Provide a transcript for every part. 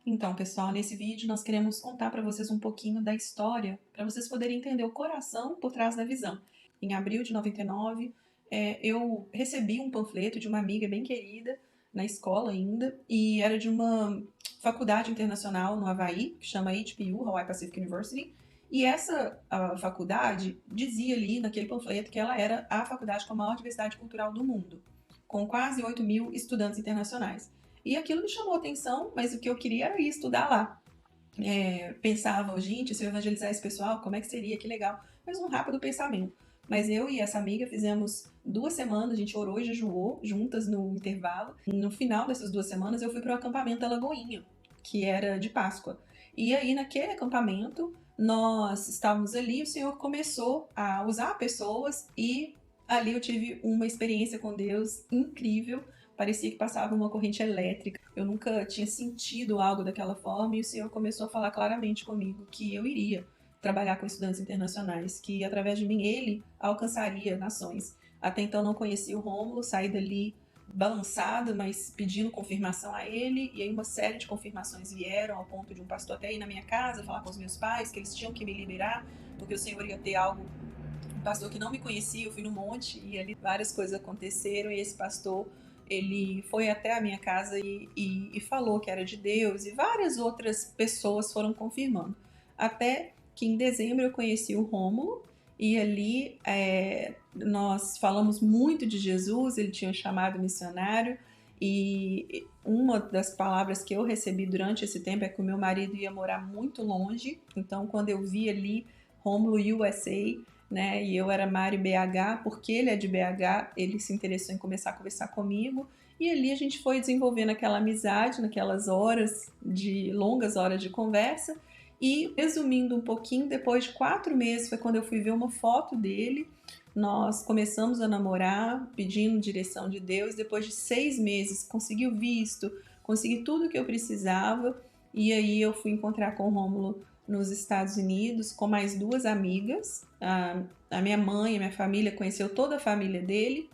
Então, pessoal, nesse vídeo nós queremos contar para vocês um pouquinho da história, para vocês poderem entender o coração por trás da visão. Em abril de 99, eu recebi um panfleto de uma amiga bem querida, na escola ainda, e era de uma faculdade internacional no Havaí, que chama HPU, Hawaii Pacific University, e essa a faculdade dizia ali naquele panfleto que ela era a faculdade com a maior diversidade cultural do mundo, com quase 8 mil estudantes internacionais. E aquilo me chamou a atenção, mas o que eu queria era ir estudar lá. Pensava, gente, se eu evangelizar esse pessoal, como é que seria? Que legal. Mas um rápido pensamento. Mas eu e essa amiga fizemos 2 semanas, a gente orou e jejuou juntas no intervalo. No final dessas 2 semanas, eu fui para o acampamento da Lagoinha, que era de Páscoa. E aí, naquele acampamento, nós estávamos ali, o Senhor começou a usar pessoas e ali eu tive uma experiência com Deus incrível. Parecia que passava uma corrente elétrica. Eu nunca tinha sentido algo daquela forma e o Senhor começou a falar claramente comigo que eu iria trabalhar com estudantes internacionais, que através de mim ele alcançaria nações. Até então não conhecia o Rômulo, saí dali balançada, mas pedindo confirmação a ele, e aí uma série de confirmações vieram ao ponto de um pastor até ir na minha casa falar com os meus pais que eles tinham que me liberar, porque o Senhor ia ter algo. Um pastor que não me conhecia, eu fui no monte e ali várias coisas aconteceram, e esse pastor ele foi até a minha casa e falou que era de Deus, e várias outras pessoas foram confirmando. Até que em dezembro eu conheci o Rômulo, e ali nós falamos muito de Jesus, ele tinha chamado missionário, e uma das palavras que eu recebi durante esse tempo é que o meu marido ia morar muito longe, então quando eu vi ali Rômulo USA, né? E eu era Mari BH, porque ele é de BH, ele se interessou em começar a conversar comigo. E ali a gente foi desenvolvendo aquela amizade, naquelas longas horas de conversa. E resumindo um pouquinho, depois de 4 meses foi quando eu fui ver uma foto dele. Nós começamos a namorar, pedindo direção de Deus. Depois de 6 meses, consegui o visto, consegui tudo o que eu precisava. E aí eu fui encontrar com o Rômulo nos Estados Unidos com mais 2 amigas. A minha mãe, a minha família conheceu toda a família dele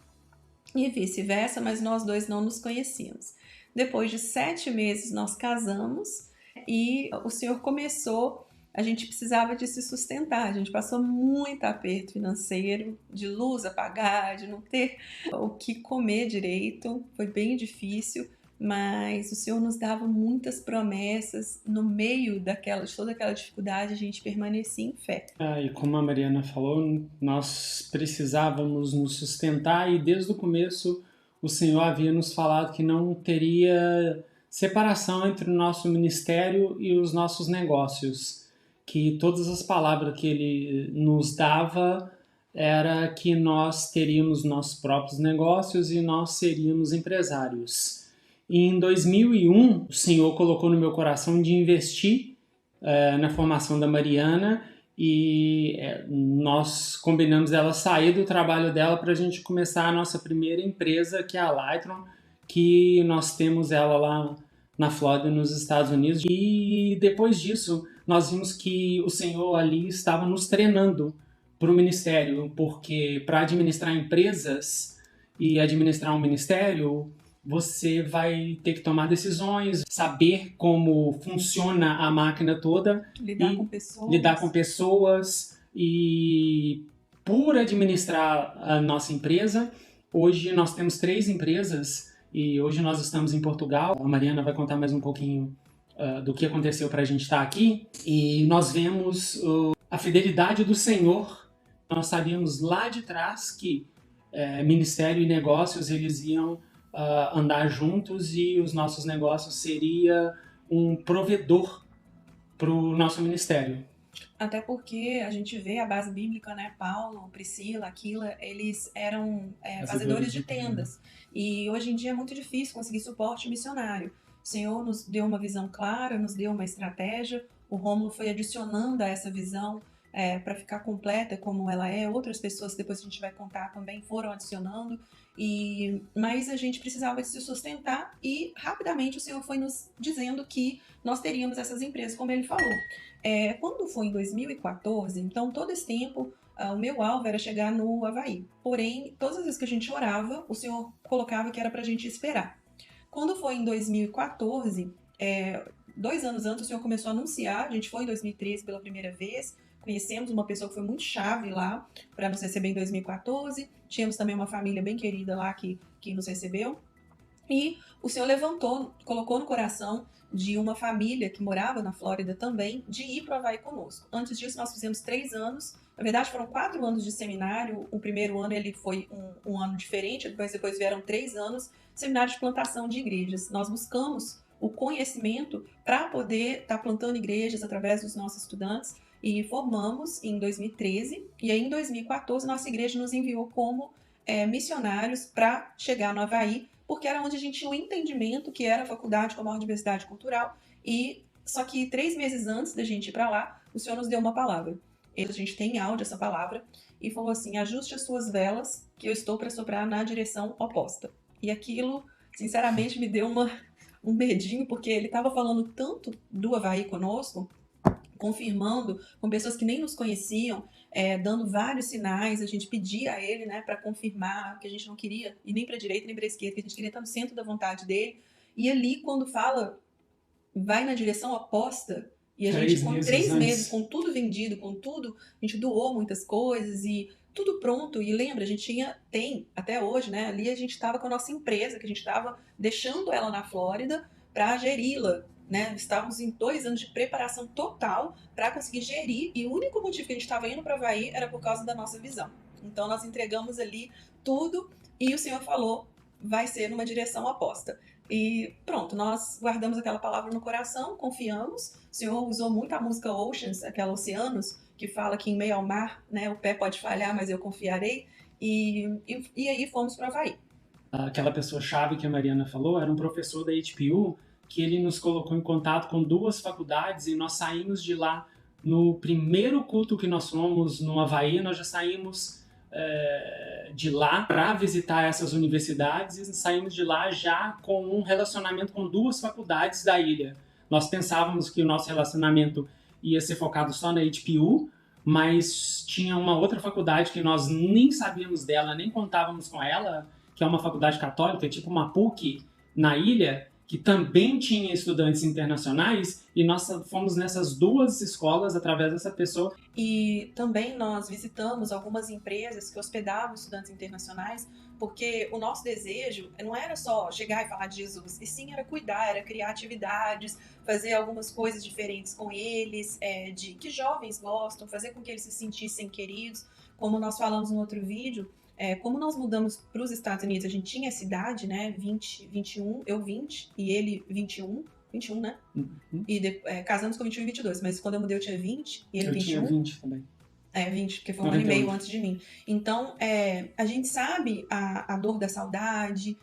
e vice-versa, mas nós dois não nos conhecíamos. Depois de 7 meses nós casamos e o Senhor começou. A gente precisava de se sustentar, a gente passou muito aperto financeiro, de luz a pagar, de não ter o que comer direito, foi bem difícil, mas o Senhor nos dava muitas promessas. No meio de toda aquela dificuldade, a gente permanecia em fé. E como a Mariana falou, nós precisávamos nos sustentar e desde o começo o Senhor havia nos falado que não teria separação entre o nosso ministério e os nossos negócios, que todas as palavras que Ele nos dava era que nós teríamos nossos próprios negócios e nós seríamos empresários. E em 2001, o Senhor colocou no meu coração de investir na formação da Mariana e nós combinamos ela sair do trabalho dela para a gente começar a nossa primeira empresa, que é a Lightron, que nós temos ela lá na Flórida, nos Estados Unidos. E depois disso, nós vimos que o Senhor ali estava nos treinando para o ministério, porque para administrar empresas e administrar um ministério, você vai ter que tomar decisões, saber como funciona a máquina toda, lidar com pessoas e por administrar a nossa empresa. Hoje nós temos 3 empresas e hoje nós estamos em Portugal. A Mariana vai contar mais um pouquinho do que aconteceu para a gente estar aqui, e nós vemos a fidelidade do Senhor. Nós sabíamos lá de trás que ministério e negócios eles iam andar juntos e os nossos negócios seria um provedor para o nosso ministério. Até porque a gente vê a base bíblica, né? Paulo, Priscila, Aquila, eles eram fazedores de tendas. E hoje em dia é muito difícil conseguir suporte missionário. O Senhor nos deu uma visão clara, nos deu uma estratégia. O Rômulo foi adicionando a essa visão para ficar completa como ela é. Outras pessoas que depois a gente vai contar também foram adicionando. Mas a gente precisava de se sustentar e rapidamente o Senhor foi nos dizendo que nós teríamos essas empresas, como ele falou. Quando foi em 2014, então todo esse tempo o meu alvo era chegar no Havaí. Porém, todas as vezes que a gente orava, o Senhor colocava que era para a gente esperar. Quando foi em 2014, 2 anos antes, o Senhor começou a anunciar. A gente foi em 2013 pela primeira vez. Conhecemos uma pessoa que foi muito chave lá para nos receber em 2014. Tínhamos também uma família bem querida lá que nos recebeu. E o Senhor levantou, colocou no coração de uma família que morava na Flórida também, de ir para o Havaí conosco. Antes disso, nós fizemos 3 anos. Na verdade, foram 4 anos de seminário. O primeiro ano ele foi um ano diferente, depois vieram 3 anos, seminário de plantação de igrejas. Nós buscamos o conhecimento para poder estar plantando igrejas através dos nossos estudantes e formamos em 2013. E aí, em 2014, nossa igreja nos enviou como missionários para chegar no Havaí, porque era onde a gente tinha o entendimento que era a faculdade como a diversidade cultural. E só que 3 meses antes da gente ir para lá, o Senhor nos deu uma palavra. A gente tem em áudio essa palavra e falou assim: ajuste as suas velas, que eu estou para soprar na direção oposta. E aquilo, sinceramente, me deu um medinho, porque ele estava falando tanto do Havaí conosco, confirmando com pessoas que nem nos conheciam, dando vários sinais. A gente pedia a ele, né, para confirmar que a gente não queria ir nem para a direita nem para a esquerda, que a gente queria estar no centro da vontade dele. E ali, quando fala, vai na direção oposta, e a gente, com 3 meses, com tudo vendido, com tudo, a gente doou muitas coisas e tudo pronto. E lembra, a gente tem até hoje, né? Ali a gente estava com a nossa empresa, que a gente estava deixando ela na Flórida para geri-la. Né? Estávamos em 2 anos de preparação total para conseguir gerir, e o único motivo que a gente estava indo para o Havaí era por causa da nossa visão. Então nós entregamos ali tudo e o Senhor falou: vai ser numa direção oposta. E pronto, nós guardamos aquela palavra no coração, confiamos. O Senhor usou muito a música Oceans, aquela Oceanos, que fala que em meio ao mar, né, o pé pode falhar, mas eu confiarei. E aí fomos para o Havaí. Aquela pessoa-chave que a Mariana falou era um professor da HPU, que ele nos colocou em contato com 2 faculdades e nós saímos de lá no primeiro culto que nós fomos no Havaí. Nós já saímos de lá para visitar essas universidades e saímos de lá já com um relacionamento com 2 faculdades da ilha. Nós pensávamos que o nosso relacionamento ia ser focado só na HPU, mas tinha uma outra faculdade que nós nem sabíamos dela, nem contávamos com ela, que é uma faculdade católica, tipo uma PUC na ilha, que também tinha estudantes internacionais, e nós fomos nessas 2 escolas através dessa pessoa. E também nós visitamos algumas empresas que hospedavam estudantes internacionais, porque o nosso desejo não era só chegar e falar de Jesus, e sim era cuidar, era criar atividades, fazer algumas coisas diferentes com eles, de que jovens gostam, fazer com que eles se sentissem queridos. Como nós falamos no outro vídeo, como nós mudamos para os Estados Unidos, a gente tinha essa idade, né, 20, 21, eu 20 e ele 21, né? Uhum. E casamos com 21 e 22, mas quando eu mudei eu tinha 20 e ele 21. Eu tinha 20 também. 20, porque foi 1 ano e meio antes de mim. Então, a gente sabe a dor da saudade.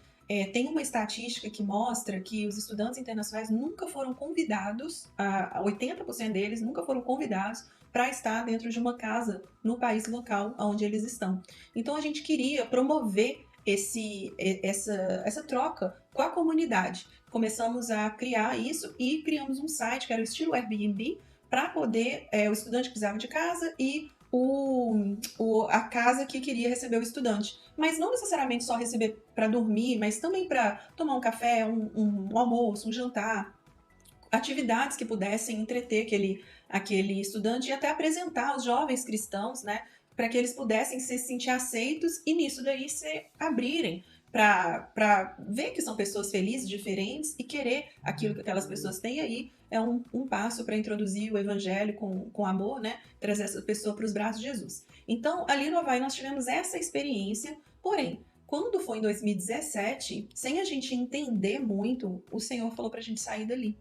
Tem uma estatística que mostra que os estudantes internacionais nunca foram convidados, 80% deles nunca foram convidados para estar dentro de uma casa no país local onde eles estão. Então a gente queria promover essa troca com a comunidade. Começamos a criar isso e criamos um site que era o estilo Airbnb, para poder o estudante precisava de casa e a casa que queria receber o estudante. Mas não necessariamente só receber para dormir, mas também para tomar um café, um almoço, um jantar, atividades que pudessem entreter aquele estudante e até apresentar os jovens cristãos, né, para que eles pudessem se sentir aceitos e nisso daí se abrirem para ver que são pessoas felizes, diferentes e querer aquilo que aquelas pessoas têm. Aí é um passo para introduzir o evangelho com amor, né, trazer essa pessoa para os braços de Jesus. Então, ali no Havaí nós tivemos essa experiência, porém, quando foi em 2017, sem a gente entender muito, o Senhor falou para a gente sair dali.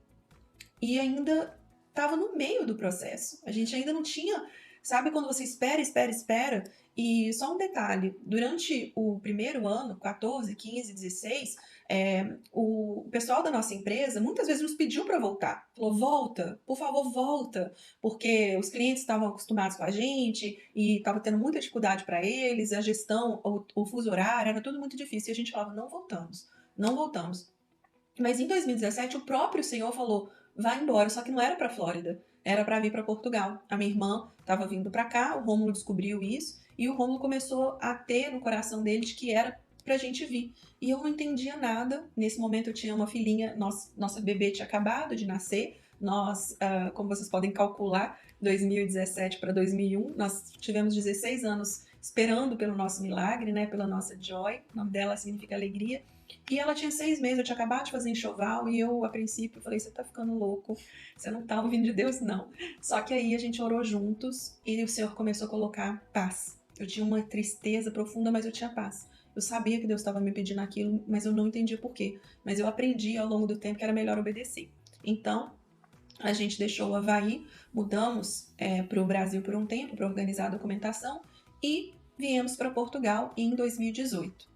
E ainda estava no meio do processo. A gente ainda não tinha... Sabe quando você espera, E só um detalhe, durante o primeiro ano, 14, 15, 16, o pessoal da nossa empresa muitas vezes nos pediu para voltar. Falou: volta, por favor, volta. Porque os clientes estavam acostumados com a gente e estava tendo muita dificuldade para eles, a gestão, o fuso horário, era tudo muito difícil. E a gente falava: não voltamos. Mas em 2017, o próprio Senhor falou: vai embora, só que não era para Flórida, era para vir para Portugal. A minha irmã estava vindo para cá, o Rômulo descobriu isso e o Rômulo começou a ter no coração dele de que era pra gente vir. E eu não entendia nada. Nesse momento eu tinha uma filhinha, nossa bebê tinha acabado de nascer, Nós, como vocês podem calcular, 2017 para 2001, nós tivemos 16 anos esperando pelo nosso milagre, né, pela nossa Joy, o nome dela significa alegria, e ela tinha 6 meses, eu tinha acabado de fazer enxoval, e eu, a princípio, falei, você tá ficando louco, você não tá ouvindo de Deus, não. Só que aí a gente orou juntos, e o Senhor começou a colocar paz. Eu tinha uma tristeza profunda, mas eu tinha paz. Eu sabia que Deus estava me pedindo aquilo, mas eu não entendia por quê. Mas eu aprendi ao longo do tempo que era melhor obedecer. Então, a gente deixou o Havaí, mudamos para o Brasil por um tempo para organizar a documentação e viemos para Portugal em 2018.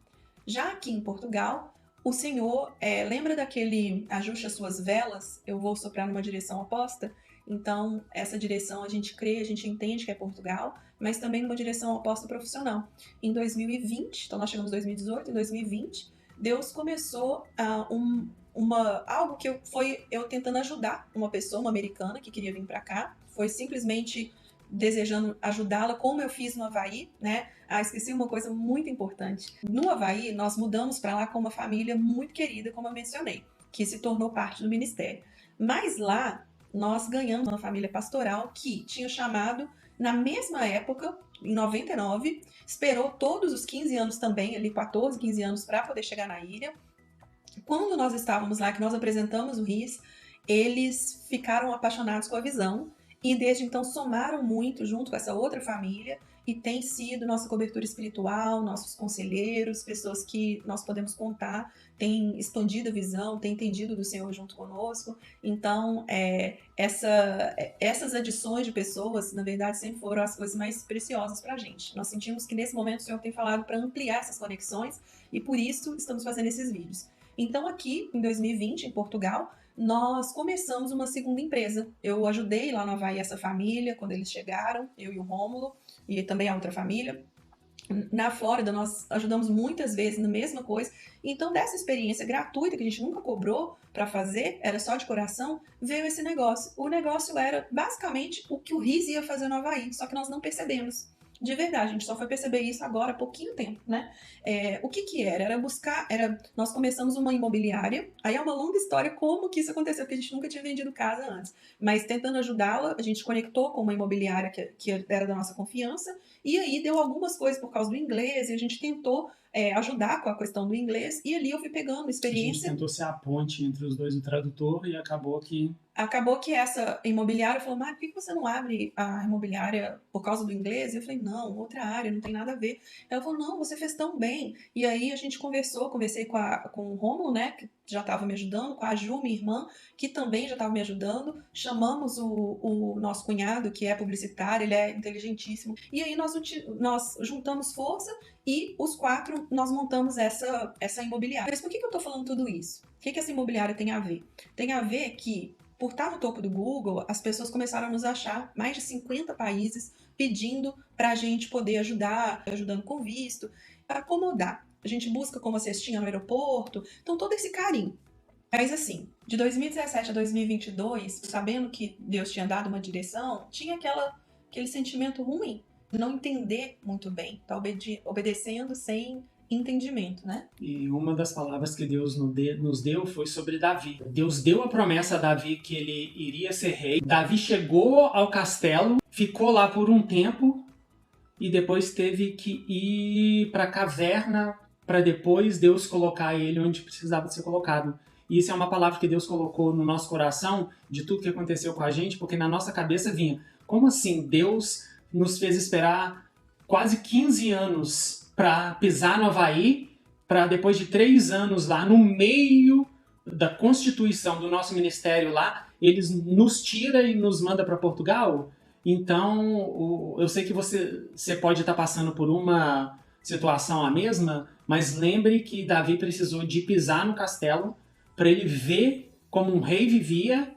Já aqui em Portugal, o Senhor lembra daquele ajuste as suas velas, eu vou soprar numa direção oposta? Então, essa direção a gente crê, a gente entende que é Portugal, mas também numa direção oposta profissional. Em 2020, então nós chegamos em 2018, em 2020, Deus começou algo que foi eu tentando ajudar uma pessoa, uma americana que queria vir para cá, foi simplesmente desejando ajudá-la, como eu fiz no Havaí, né? Esqueci uma coisa muito importante. No Havaí, nós mudamos para lá com uma família muito querida, como eu mencionei, que se tornou parte do ministério. Mas lá, nós ganhamos uma família pastoral que tinha chamado na mesma época, em 99, esperou todos os 15 anos também, ali 14, 15 anos para poder chegar na ilha. Quando nós estávamos lá, que nós apresentamos o RIS, eles ficaram apaixonados com a visão e desde então somaram muito junto com essa outra família e tem sido nossa cobertura espiritual, nossos conselheiros, pessoas que nós podemos contar, têm expandido a visão, têm entendido do Senhor junto conosco. Então, essas adições de pessoas, na verdade, sempre foram as coisas mais preciosas para a gente. Nós sentimos que nesse momento o Senhor tem falado para ampliar essas conexões e por isso estamos fazendo esses vídeos. Então, aqui em 2020, em Portugal, nós começamos uma segunda empresa. Eu ajudei lá no Havaí essa família, quando eles chegaram, eu e o Rômulo, e também a outra família. Na Flórida, nós ajudamos muitas vezes na mesma coisa. Então, dessa experiência gratuita, que a gente nunca cobrou para fazer, era só de coração, veio esse negócio. O negócio era basicamente o que o RIS ia fazer no Havaí, só que nós não percebemos. De verdade, a gente só foi perceber isso agora há pouquinho tempo, né? O que era? Nós começamos uma imobiliária, aí é uma longa história como que isso aconteceu, porque a gente nunca tinha vendido casa antes. Mas tentando ajudá-la, a gente conectou com uma imobiliária que era da nossa confiança, e aí deu algumas coisas por causa do inglês, e a gente tentou ajudar com a questão do inglês, e ali eu fui pegando experiência. A gente tentou ser a ponte entre os dois, o tradutor, e Acabou que essa imobiliária falou, mas por que você não abre a imobiliária por causa do inglês? Eu falei, não, outra área, não tem nada a ver. Ela falou, não, você fez tão bem. E aí a gente conversei com o Rômulo, né, que já estava me ajudando, com a Ju, minha irmã, que também já estava me ajudando. Chamamos o nosso cunhado, que é publicitário, ele é inteligentíssimo. E aí nós juntamos força e os 4 nós montamos essa imobiliária. Mas por que eu estou falando tudo isso? O que essa imobiliária tem a ver? Tem a ver que por estar no topo do Google, as pessoas começaram a nos achar, mais de 50 países pedindo para a gente poder ajudando com visto, para acomodar. A gente busca como cestinha no aeroporto, então todo esse carinho. Mas assim, de 2017 a 2022, sabendo que Deus tinha dado uma direção, tinha aquele sentimento ruim de não entender muito bem, tá obedecendo sem entendimento, né? E uma das palavras que Deus nos deu foi sobre Davi. Deus deu a promessa a Davi que ele iria ser rei. Davi chegou ao castelo, ficou lá por um tempo e depois teve que ir para a caverna para depois Deus colocar ele onde precisava ser colocado. E isso é uma palavra que Deus colocou no nosso coração de tudo que aconteceu com a gente, porque na nossa cabeça vinha, como assim Deus nos fez esperar quase 15 anos para pisar no Havaí, para depois de 3 anos lá, no meio da constituição do nosso ministério lá, eles nos tira e nos manda para Portugal? Então, eu sei que você pode estar passando por uma situação a mesma, mas lembre que Davi precisou de pisar no castelo para ele ver como um rei vivia,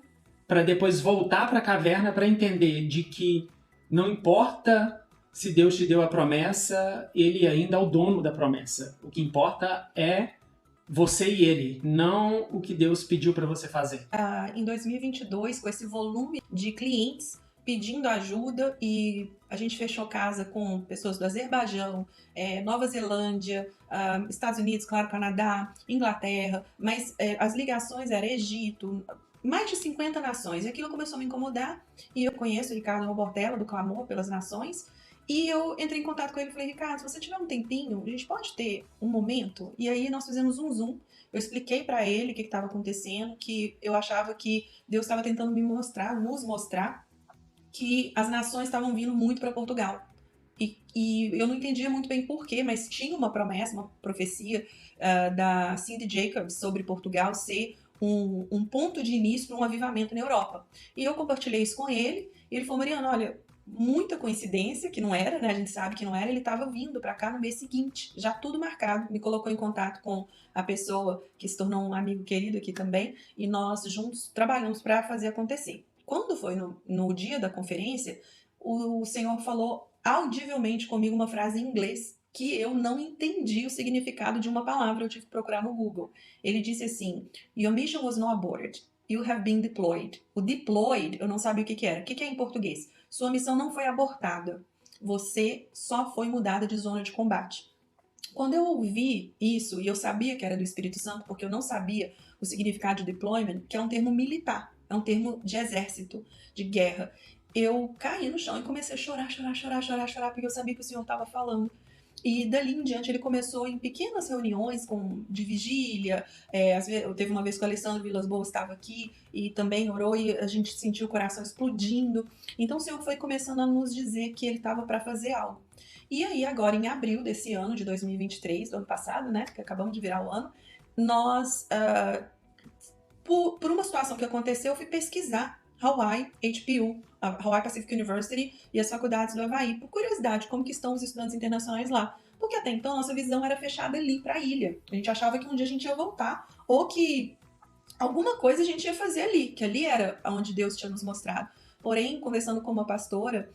para depois voltar para a caverna para entender de que não importa se Deus te deu a promessa, ele ainda é o dono da promessa. O que importa é você e ele, não o que Deus pediu para você fazer. Em 2022, com esse volume de clientes pedindo ajuda, e a gente fechou casa com pessoas do Azerbaijão, Nova Zelândia, Estados Unidos, claro, Canadá, Inglaterra, mas as ligações eram Egito, mais de 50 nações. E aquilo começou a me incomodar. E eu conheço o Ricardo Robortella, do Clamor pelas Nações. E eu entrei em contato com ele e falei, Ricardo, se você tiver um tempinho, a gente pode ter um momento? E aí nós fizemos um Zoom. Eu expliquei para ele o que estava acontecendo, que eu achava que Deus estava tentando nos mostrar que as nações estavam vindo muito para Portugal. E eu não entendia muito bem porquê, mas tinha uma promessa, uma profecia da Cindy Jacobs sobre Portugal ser um ponto de início para um avivamento na Europa. E eu compartilhei isso com ele, e ele falou, Mariana, olha, muita coincidência, que não era, né? A gente sabe que não era, ele estava vindo para cá no mês seguinte, já tudo marcado. Me colocou em contato com a pessoa que se tornou um amigo querido aqui também, e nós juntos trabalhamos para fazer acontecer. Quando foi no dia da conferência, o Senhor falou audivelmente comigo uma frase em inglês que eu não entendi o significado de uma palavra, eu tive que procurar no Google. Ele disse assim, Your mission was not aborted, you have been deployed. O deployed, eu não sabia o que era. O que é em português? Sua missão não foi abortada, você só foi mudada de zona de combate. Quando eu ouvi isso, e eu sabia que era do Espírito Santo, porque eu não sabia o significado de deployment, que é um termo militar, é um termo de exército, de guerra, eu caí no chão e comecei a chorar, porque eu sabia que o Senhor estava falando. E dali em diante ele começou em pequenas reuniões de vigília. Teve uma vez que o Alessandro Vilas Boas estava aqui e também orou e a gente sentiu o coração explodindo. Então o Senhor foi começando a nos dizer que ele estava para fazer algo. E aí agora em abril desse ano, de 2023, do ano passado, né, que acabamos de virar o ano, nós, por uma situação que aconteceu, eu fui pesquisar Hawaii, HPU, a Hawaii Pacific University e as faculdades do Havaí, por curiosidade, como que estão os estudantes internacionais lá. Porque até então nossa visão era fechada ali para a ilha. A gente achava que um dia a gente ia voltar, ou que alguma coisa a gente ia fazer ali, que ali era onde Deus tinha nos mostrado. Porém, conversando com uma pastora,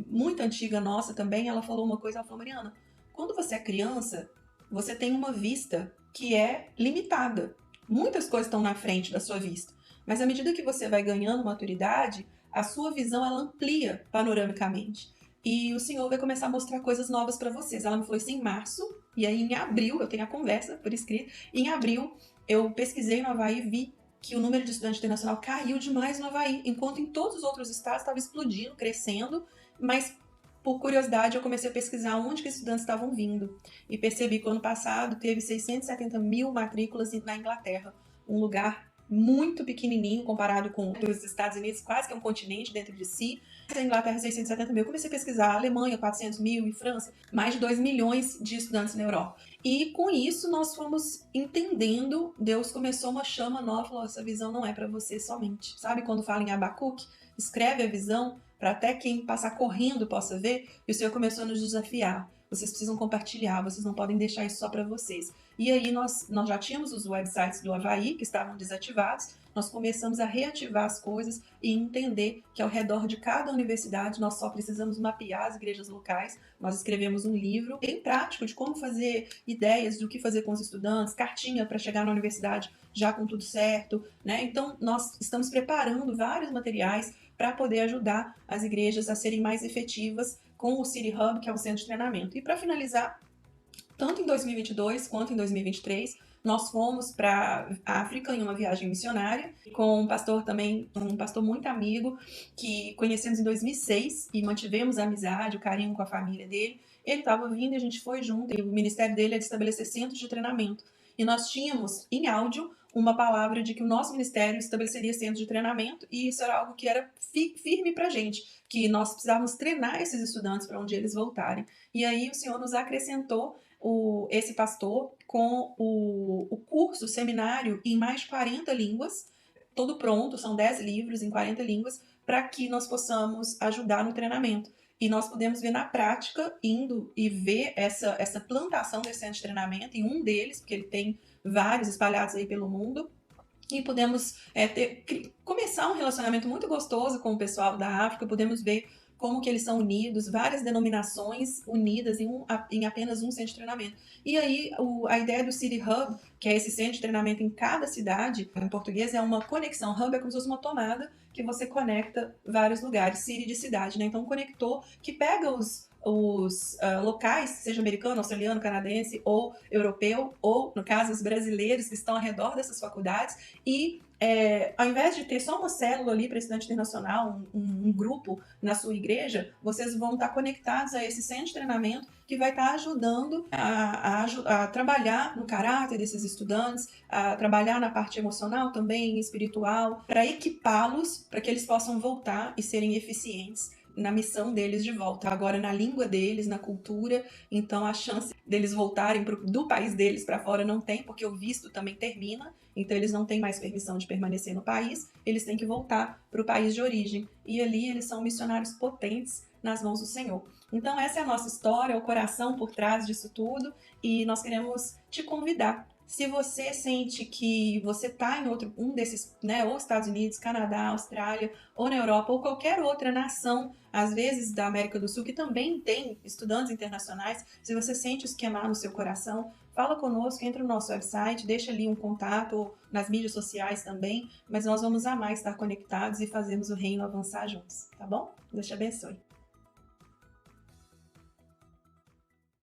muito antiga nossa também, ela falou uma coisa, ela falou, Mariana, quando você é criança, você tem uma vista que é limitada. Muitas coisas estão na frente da sua vista. Mas à medida que você vai ganhando maturidade, a sua visão ela amplia panoramicamente. E o Senhor vai começar a mostrar coisas novas para vocês. Ela me falou isso em março, e aí em abril, eu tenho a conversa por escrito, em abril eu pesquisei no Havaí e vi que o número de estudante internacional caiu demais no Havaí, enquanto em todos os outros estados estava explodindo, crescendo, mas por curiosidade eu comecei a pesquisar onde que estudantes estavam vindo. E percebi que o ano passado teve 670 mil matrículas na Inglaterra, um lugar muito pequenininho comparado com os Estados Unidos, quase que é um continente dentro de si. A Inglaterra, 670 mil. Eu comecei a pesquisar a Alemanha, 400 mil, e França, mais de 2 milhões de estudantes na Europa. E com isso nós fomos entendendo, Deus começou uma chama nova, falou, essa visão não é para você somente. Sabe quando fala em Abacuque? Escreve a visão para até quem passar correndo possa ver, e o Senhor começou a nos desafiar. Vocês precisam compartilhar, vocês não podem deixar isso só para vocês. E aí nós já tínhamos os websites do Havaí que estavam desativados, nós começamos a reativar as coisas e entender que ao redor de cada universidade nós só precisamos mapear as igrejas locais. Nós escrevemos um livro bem prático de como fazer ideias do que fazer com os estudantes, cartinha para chegar na universidade já com tudo certo, né? Então nós estamos preparando vários materiais para poder ajudar as igrejas a serem mais efetivas com o City Hub, que é o centro de treinamento. E para finalizar, tanto em 2022 quanto em 2023, nós fomos para a África em uma viagem missionária com um pastor também, um pastor muito amigo, que conhecemos em 2006 e mantivemos a amizade, o carinho com a família dele. Ele estava vindo e a gente foi junto, e o ministério dele é de estabelecer centros de treinamento. E nós tínhamos em áudio uma palavra de que o nosso ministério estabeleceria centros de treinamento, e isso era algo que era firme para a gente, que nós precisávamos treinar esses estudantes para onde eles voltarem. E aí o Senhor nos acrescentou esse pastor com o curso, o seminário em mais de 40 línguas, todo pronto, são 10 livros em 40 línguas, para que nós possamos ajudar no treinamento. E nós podemos ver na prática, indo e ver essa plantação desse centro de treinamento, em um deles, porque ele tem vários espalhados aí pelo mundo, e podemos começar um relacionamento muito gostoso com o pessoal da África, podemos ver como que eles são unidos, várias denominações unidas em apenas um centro de treinamento. E aí a ideia do City Hub, que é esse centro de treinamento em cada cidade. Em português é uma conexão. Hub é como se fosse uma tomada que você conecta vários lugares, city de cidade, né? Então, um conector que pega os locais, seja americano, australiano, canadense ou europeu, ou, no caso, os brasileiros que estão ao redor dessas faculdades, e ao invés de ter só uma célula ali para estudante internacional, um grupo na sua igreja, vocês vão estar conectados a esse centro de treinamento que vai estar ajudando a trabalhar no caráter desses estudantes, a trabalhar na parte emocional também, espiritual, para equipá-los, para que eles possam voltar e serem eficientes na missão deles de volta, agora na língua deles, na cultura. Então a chance deles voltarem do país deles para fora não tem, porque o visto também termina, então eles não têm mais permissão de permanecer no país, eles têm que voltar para o país de origem, e ali eles são missionários potentes nas mãos do Senhor. Então essa é a nossa história, o coração por trás disso tudo, e nós queremos te convidar. Se você sente que você está em um desses, né, ou Estados Unidos, Canadá, Austrália, ou na Europa, ou qualquer outra nação, às vezes da América do Sul, que também tem estudantes internacionais, se você sente isso queimar no seu coração, fala conosco, entra no nosso website, deixa ali um contato, nas mídias sociais também, mas nós vamos amar estar conectados e fazermos o reino avançar juntos, tá bom? Deus te abençoe.